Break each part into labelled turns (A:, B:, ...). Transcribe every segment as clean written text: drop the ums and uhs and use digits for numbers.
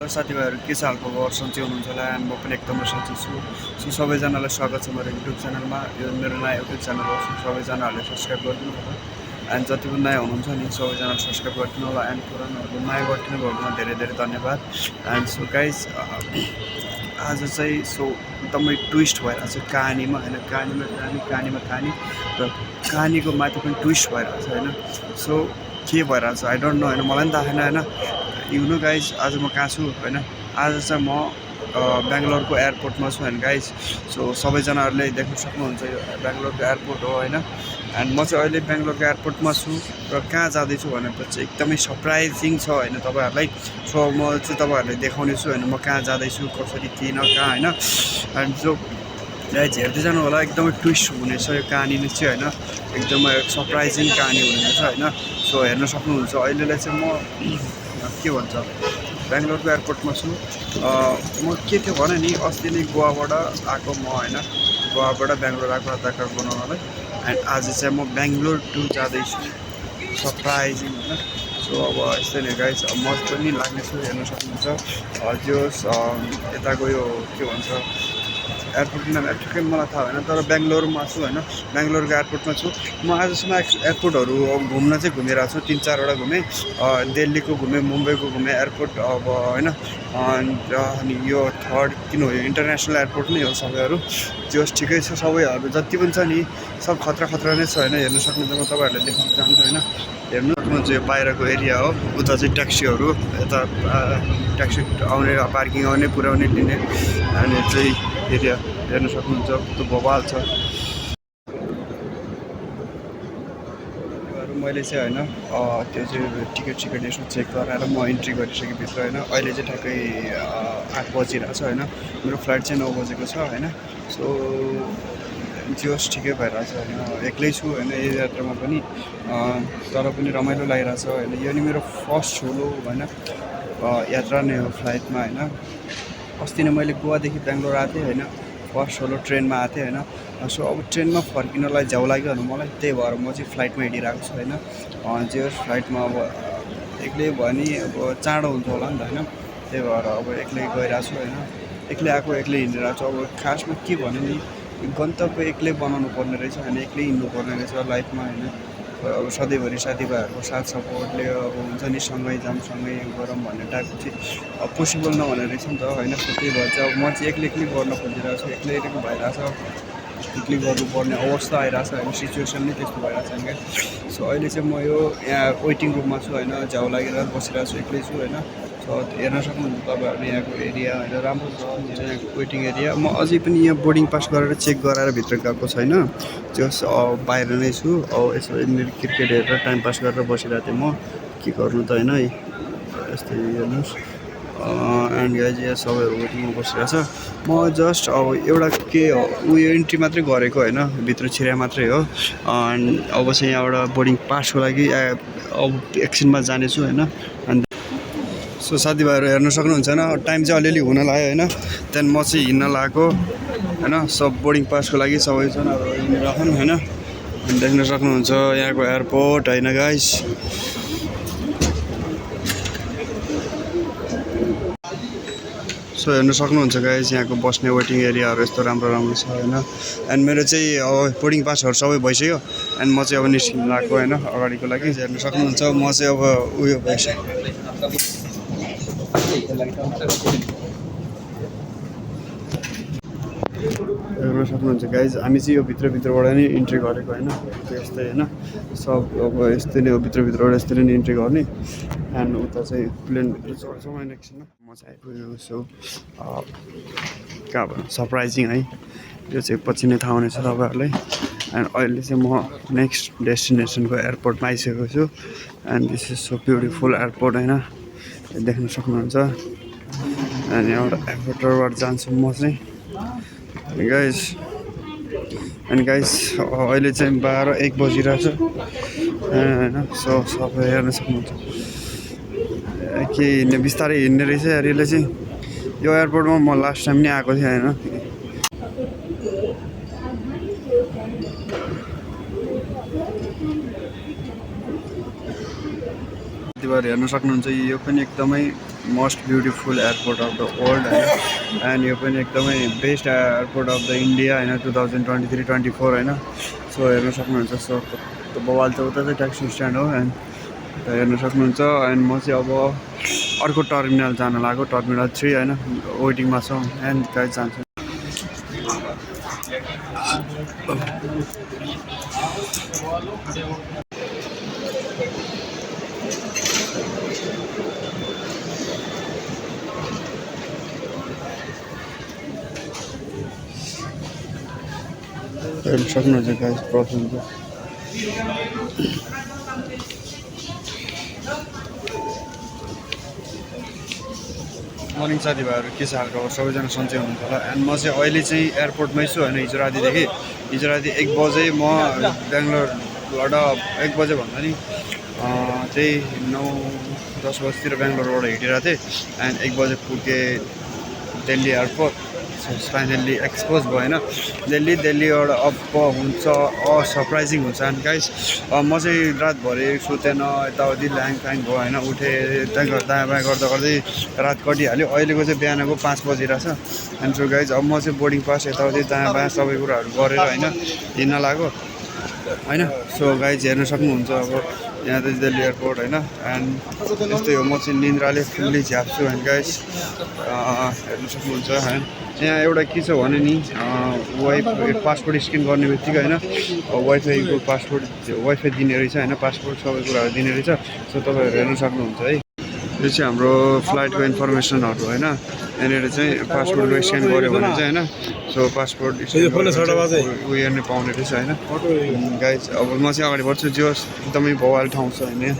A: साथीभाइहरू के छ हालको खबर सन्चै हुनुहुन्छ होला एन्ड म पनि एकदमै सन्चै छु सो सबैजनालाई स्वागत छ मेरो युट्युब च्यानलमा यो मेरो नयाँ युट्युब च्यानल हो सबैजनाहरूले सब्सक्राइब गरिदिनु होला एन्ड जति पनि नयाँ हुनुहुन्छ नि सबैजनाले सब्सक्राइब गरिदिनु होला एन्ड पुरानोहरू नयाँ गरिदिनु भएकोमा धेरै धेरै धन्यवाद एन्ड सो गाइज आज चाहिँ सो एकदमै ट्विस्ट भइरहेको छ कहानीमा होइन कहानीमा कहानी र कहानीको माथि पनि ट्विस्ट भइरहेको छ होइन सो के भइरहेको छ आई डोन्ट नो होइन मलाई पनि थाहा छैन होइन यु नो गाइज आज म कहाँ छु होइन आज चाहिँ म बेङ्गलोरको एयरपोर्टमा छु होइन गाइज सो सबैजनाहरूले देख्न सक्नुहुन्छ यो बेङ्गलोरको एयरपोर्ट हो होइन एन्ड म चाहिँ अहिले बेङ्गलोरको एयरपोर्टमा छु र कहाँ जाँदैछु भनेर चाहिँ एकदमै सरप्राइजिङ छ होइन तपाईँहरूलाई सो म चाहिँ तपाईँहरूलाई देखाउने छु होइन म कहाँ जाँदैछु कसरी किन कहाँ होइन एन्ड सो गाइज हेर्दै जानु होला एकदमै ट्विस्ट हुनेछ यो कहानी चाहिँ होइन एकदमै सरप्राइजिङ कहानी हुनेछ होइन सो हेर्न सक्नुहुन्छ अहिलेलाई चाहिँ म के भन्छ बेङ्गलोरको एयरपोर्टमा छु म के थियो भने नि अस्ति नै गोवाबाट आएको म होइन गोवाबाट बेङ्गलोर आएको आधार कार्ड बनाउनलाई एन्ड आज चाहिँ म बेङ्गलोर टु जाँदैछु सरप्राइजिङ होइन सो अब यस्तै नै गाइज मस्त पनि लाग्नेछु हेर्न सक्नुहुन्छ जोस् यताको यो के भन्छ एयरपोर्टको नाम ठिकै मलाई थाहा भएन तर बेङ्गलोरमा छु होइन बेङ्गलोरको एयरपोर्टमा छु म आजसम्म एयरपोर्टहरू घुम्न चाहिँ घुमिरहेको छु 3-4वटा घुमेँ दिल्लीको घुमेँ मुम्बईको घुमेँ एयरपोर्ट अब होइन अनि यो थर्ड किन हो यो इन्टरनेसनल एयरपोर्ट नै हो सबैहरू त्यो ठिकै छ सबैहरू जति पनि छ नि सब खतरा नै छ होइन हेर्न सक्नुहुन्छ म तपाईँहरूले देखाउन चाहन्छु होइन हेर्नु सक्नुहुन्छ यो बाहिरको एरिया हो उता चाहिँ ट्याक्सीहरू यता ट्याक्सी आउने पार्किङ आउने पुर्याउने लिने अनि चाहिँ एरिया हेर्न सक्नुहुन्छ त्यो भोपाल छ मैले चाहिँ होइन त्यो चाहिँ टिकट यसो चेक गराएर म इन्ट्री गरिसकेँ भित्र होइन अहिले चाहिँ ठ्याक्कै 8 बजिरहेको छ होइन मेरो फ्लाइट चाहिँ 9 बजेको छ होइन सो जोस् ठिकै भइरहेछ होइन एक्लै छु होइन यो यात्रामा पनि तर पनि रमाइलो लागिरहेछ होइन यो नि मेरो फर्स्ट ठुलो होइन यात्रा नै हो फ्लाइटमा होइन अस्ति नै मैले गोवादेखि बेङ्गलोर आएको थिएँ होइन फर्स्ट सोलो ट्रेनमा आएको थिएँ होइन सो अब ट्रेनमा फर्किनलाई झ्याउ लाग्यो भने मलाई त्यही भएर म चाहिँ फ्लाइटमा हिँडिरहेको छु होइन जे फ्लाइटमा अब एक्लै भयो नि अब चाँडो हुन्छ होला नि त होइन त्यही भएर अब एक्लै गइरहेको छु होइन एक्लै आएको एक्लै हिँडिरहेको छु अब खासमा के भने नि गन्तव्य एक्लै बनाउनु पर्ने रहेछ होइन एक्लै हिँड्नु पर्ने रहेछ लाइफमा होइन अब सधैँभरि साथीभाइहरूको साथ सपोर्टले अब हुन्छ नि सँगै जाऊँ सँगै गरौँ भन्ने टाइपको चाहिँ अब पोसिबल नहुने रहेछ नि त होइन त्यही भएर चाहिँ अब म चाहिँ एक्लै गर्न खोजिरहेको छु एक्लै भइरहेछ एक्लै गर्नुपर्ने अवस्था आइरहेछ होइन सिचुएसन नै त्यस्तो भइरहेछ होइन सो अहिले चाहिँ म यो यहाँ वेटिङ रुममा छु होइन झ्याउ लागेर बसिरहेको छु एक्लै छु होइन सो हेर्न सक्नुहुन्छ तपाईँहरूले यहाँको एरिया होइन राम्रो छ यहाँको वेटिङ एरिया म अझै पनि यहाँ बोर्डिङ पास गरेर चेक गराएर भित्र गएको छैन जस बाहिर नै छु अब यसो क्रिकेट हेरेर टाइम पास गरेर बसिरहेको थिएँ म के गर्नु त होइन यस्तै हेर्नुहोस् एन्ड गाइज यहाँ सबैहरू वेटिङमा बसिरहेछ म जस्ट अब एउटा के उयो इन्ट्री मात्रै गरेको होइन भित्र छिरे मात्रै हो एन्ड अब चाहिँ यहाँबाट बोर्डिङ पासको लागि अब एकछिनमा जानेछु होइन अनि सो साथीभाइहरू हेर्न सक्नुहुन्छ होइन टाइम चाहिँ अलिअलि हुन लाग्यो होइन त्यहाँदेखि म चाहिँ हिँड्न लागेको होइन सब बोर्डिङ पासको लागि सबैजनाहरू हिँडिराखौँ होइन अनि देख्न सक्नुहुन्छ यहाँको एयरपोर्ट होइन गाइस सो हेर्न सक्नुहुन्छ गाइस यहाँको बस्ने वेटिङ एरियाहरू यस्तो राम्रो छ होइन एन्ड मेरो चाहिँ अब बोर्डिङ पासहरू सबै भइसक्यो एन्ड म चाहिँ अब निस्किनु लागेको होइन अगाडिको लागि हेर्न सक्नुहुन्छ म चाहिँ अब उयो भइसक्यो हेर्न सक्नुहुन्छ गाइज हामी चाहिँ यो भित्रबाट नै इन्ट्री गरेको होइन यस्तै होइन सब अब यस्तै नै हो भित्रबाट यस्तै नै इन्ट्री गर्ने एन्ड उता चाहिँ प्लेन चढ्छौँ होइन एकछिनमा म चाहिँ आइपुगेको छु कहाँ भन्नु सरप्राइजिङ है यो चाहिँ पछि नै थाहा हुनेछ तपाईँहरूलाई एन्ड अहिले चाहिँ म नेक्स्ट डेस्टिनेसनको एयरपोर्टमा आइसकेको छु and this is so beautiful airport होइन देख्न सक्नुहुन्छ अनि एउटा एयरपोर्टबाट जान्छु म चाहिँ गाइस अहिले चाहिँ 12-1 बजिरहेछ होइन सो सबै हेर्न सक्नुहुन्छ के हिँड्ने बिस्तारै हिँड्ने रहेछ यार यसले चाहिँ यो एयरपोर्टमा म लास्ट टाइम नि आएको थिएँ होइन साथीभाइहरू हेर्न सक्नुहुन्छ यो पनि एकदमै most beautiful airport of the world होइन एन्ड यो पनि एकदमै best airport of the India होइन 2023-24 होइन सो हेर्न सक्नुहुन्छ सो बवाल चाहिँ उता चाहिँ ट्याक्सी स्ट्यान्ड हो एन्ड हेर्न सक्नुहुन्छ एन्ड म चाहिँ अब अर्को टर्मिनल जान लाग्यो टर्मिनल 3 होइन वेटिङमा छौँ एन्ड गाइज जान्छु हेर्न सक्नुहुन्छ गाइज पर्सन चाहिँ मर्निङ साथीभाइहरू के छ हालखबर सबैजना सन्चै हुनुहुन्छ होला एन्ड म चाहिँ अहिले चाहिँ एयरपोर्टमै छु होइन हिजो रातिदेखि 1 बजे म बेङ्गलोरबाट 1 बजे भन्दा नि त्यही 9-10 बजीतिर बेङ्गलोरबाट हिँडिरहेको थिएँ एन्ड 1 बजे पुगेँ दिल्ली एयरपोर्ट फाइनल्ली एक्सपोज भएन दिल्लीबाट अप हुन्छ सरप्राइजिङ हुन्छ एन्ड गाइस म चाहिँ रातभरि सुतेन यताउति ल्याङफ्याङ भयो होइन उठेँ त्यहाँ दायाँ बायाँ गर्दा गर्दै रात कटिहाल्यो अहिलेको चाहिँ बिहानको 5 बजिरहेछ एन्ड सो गाइस अब म चाहिँ बोर्डिङ पास यताउति दायाँ बायाँ सबै कुराहरू गरेर होइन हिँड्न लाग्यो होइन सो गाइस हेर्न सक्नुहुन्छ अब यहाँ चाहिँ दिल्ली एयरपोर्ट होइन एन्ड यस्तै हो म चाहिँ निन्द्राले फुल्ली झ्याप्छु एन्ड गाइस हेर्न सक्नुहुन्छ होइन यहाँ एउटा के छ भने नि पासपोर्ट स्क्यान गर्ने बित्तिकै होइन वाइफाईको वाइफाई दिने रहेछ होइन पासपोर्ट सबै कुराहरू दिने रहेछ सो तपाईँहरू हेर्न सक्नुहुन्छ है यो चाहिँ हाम्रो फ्लाइटको इन्फर्मेसनहरू होइन यहाँनिर चाहिँ पासपोर्टको स्क्यान गऱ्यो भने चाहिँ होइन सो पासपोर्ट उयो हेर्ने पाउने रहेछ होइन गाइज अब म चाहिँ अगाडि बढ्छु जो एकदमै बवाल ठाउँ छ होइन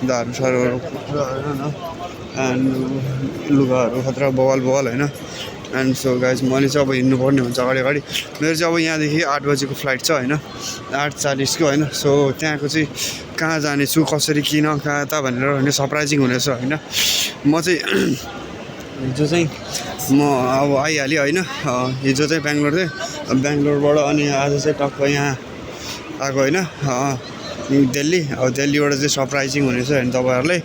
A: दाहरू सारूहरू होइन एन्ड लुगाहरू खतरा बवाल होइन एन्ड सो गाइज मैले चाहिँ अब हिँड्नुपर्ने हुन्छ अगाडि मेरो चाहिँ अब यहाँदेखि 8 बजीको फ्लाइट छ होइन 8:40 को होइन सो त्यहाँको चाहिँ कहाँ जानेछु कसरी किन कहाँ त भनेर होइन सरप्राइजिङ हुनेछ होइन म चाहिँ हिजो चाहिँ म अब आइहालेँ होइन हिजो चाहिँ बेङ्गलोरबाट अनि आज चाहिँ टक्क यहाँ आएको होइन दिल्ली अब दिल्लीबाट चाहिँ सरप्राइजिङ हुनेछ होइन तपाईँहरूलाई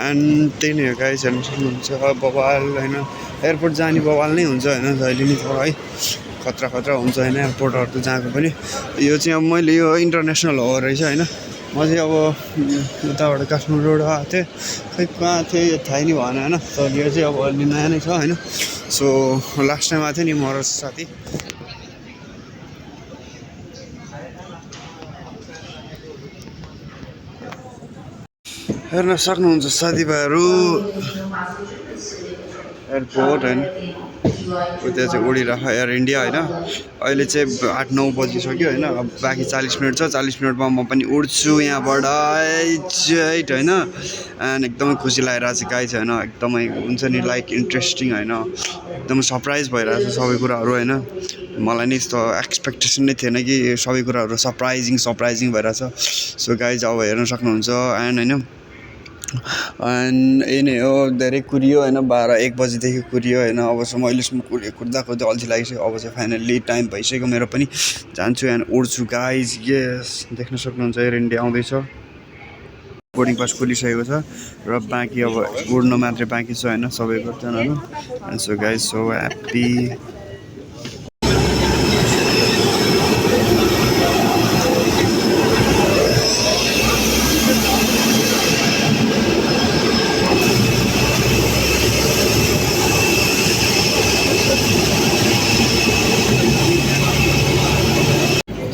A: एन्ड त्यही नै हो गाइस हेर्न सक्नुहुन्छ बवाल होइन एयरपोर्ट जाने बवाल नै हुन्छ होइन जहिले नि थोडा है खतरा हुन्छ होइन एयरपोर्टहरू त जहाँको पनि यो चाहिँ अब मैले यो इन्टरनेसनल हो रहेछ होइन म चाहिँ अब उताबाट काठमाडौँबाट आएको थिएँ खै कहाँ थिएँ यो थाहै नि भएन होइन तर यो चाहिँ अब अलि नयाँ नै छ होइन सो लास्ट टाइम आएको थियो नि म र साथी हेर्न सक्नुहुन्छ साथीभाइहरू एयरपोर्ट होइन त्यहाँ चाहिँ उडिरहेको एयर इन्डिया होइन अहिले चाहिँ 8-9 बजिसक्यो होइन अब बाँकी 40 मिनट छ 40 मिनटमा म पनि उड्छु यहाँबाट होइन एन्ड एकदमै खुसी लागिरहेको छ गाइस होइन एकदमै हुन्छ नि लाइक इन्ट्रेस्टिङ होइन एकदमै सरप्राइज भइरहेको छ सबै कुराहरू होइन मलाई नि यस्तो एक्सपेक्टेसन नै थिएन कि सबै कुराहरू सरप्राइजिङ भइरहेछ सो गाइस अब हेर्न सक्नुहुन्छ एन्ड होइन एन्ड यही नै हो धेरै कुरियो होइन 12-1 बजीदेखि कुरियो होइन अबसम्म अहिलेसम्म कुद्दा अल्छी लागिसक्यो अब चाहिँ फाइनल्ली टाइम भइसक्यो मेरो पनि जान्छु एन्ड उड्छु गाइज यस देख्न सक्नुहुन्छ एयर इन्डिया आउँदैछ बोर्डिङ पास खोलिसकेको छ र बाँकी अब उड्न मात्रै बाँकी छ होइन सबैको त्यहाँहरू and so guys so happy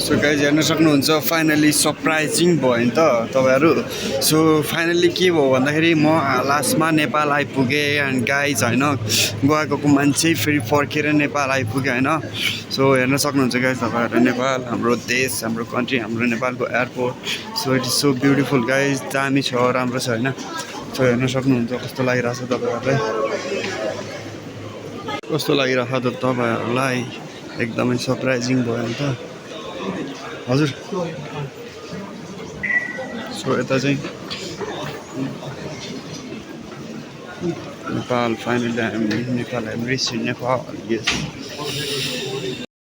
A: so guys हेर्न सक्नुहुन्छ फाइनली सरप्राइजिङ भयो नि त तपाईँहरू सो फाइनली के भयो भन्दाखेरि म लास्टमा नेपाल आइपुगेँ एन्ड गाइज होइन गएको मान्छे फेरि फर्केर नेपाल आइपुग्यो होइन सो हेर्न सक्नुहुन्छ गाइज तपाईँहरू नेपाल हाम्रो देश हाम्रो कन्ट्री हाम्रो नेपालको airport so it is so beautiful guys दामी छ राम्रो छ होइन सो हेर्न सक्नुहुन्छ कस्तो लागिरहेछ तपाईँहरूलाई एकदमै सरप्राइजिङ भयो नि त हजुर सो यता चाहिँ नेपाल फाइनली नेपाल रिच नेपाल यस